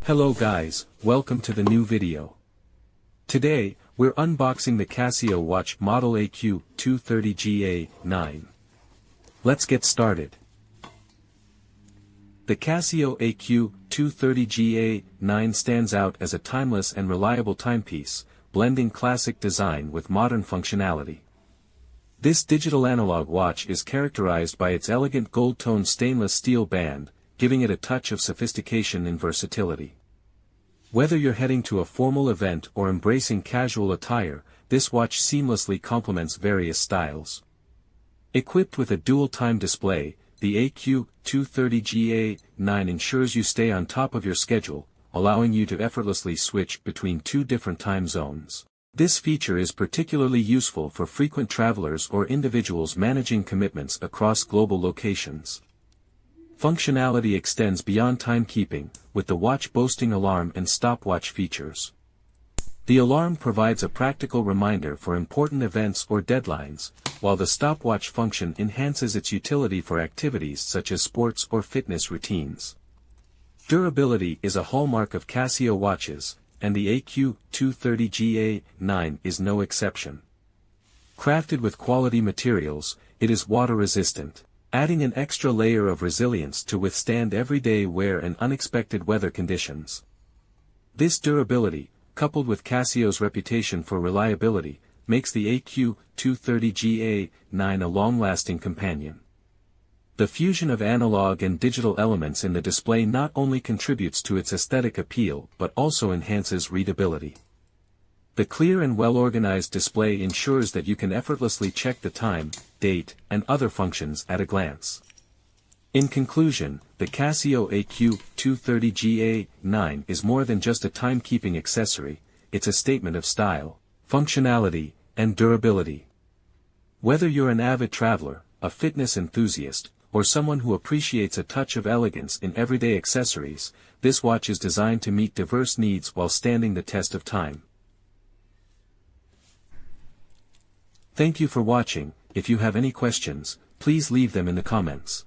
Hello guys, welcome to the new video. Today, we're unboxing the Casio watch model AQ-230GA-9. Let's get started. The Casio AQ-230GA-9 stands out as a timeless and reliable timepiece, blending classic design with modern functionality. This digital analog watch is characterized by its elegant gold-toned stainless steel band, giving it a touch of sophistication and versatility. Whether you're heading to a formal event or embracing casual attire, this watch seamlessly complements various styles. Equipped with a dual-time display, the AQ-230GA-9 ensures you stay on top of your schedule, allowing you to effortlessly switch between two different time zones. This feature is particularly useful for frequent travelers or individuals managing commitments across global locations. Functionality extends beyond timekeeping, with the watch boasting alarm and stopwatch features. The alarm provides a practical reminder for important events or deadlines, while the stopwatch function enhances its utility for activities such as sports or fitness routines. Durability is a hallmark of Casio watches, and the AQ-230GA-9 is no exception. Crafted with quality materials, it is water-resistant, adding an extra layer of resilience to withstand everyday wear and unexpected weather conditions. This durability, coupled with Casio's reputation for reliability, makes the AQ-230GA-9 a long-lasting companion. The fusion of analog and digital elements in the display not only contributes to its aesthetic appeal but also enhances readability. The clear and well-organized display ensures that you can effortlessly check the time, date, and other functions at a glance. In conclusion, the Casio AQ-230GA-9 is more than just a timekeeping accessory, it's a statement of style, functionality, and durability. Whether you're an avid traveler, a fitness enthusiast, or someone who appreciates a touch of elegance in everyday accessories, this watch is designed to meet diverse needs while standing the test of time. Thank you for watching. If you have any questions, please leave them in the comments.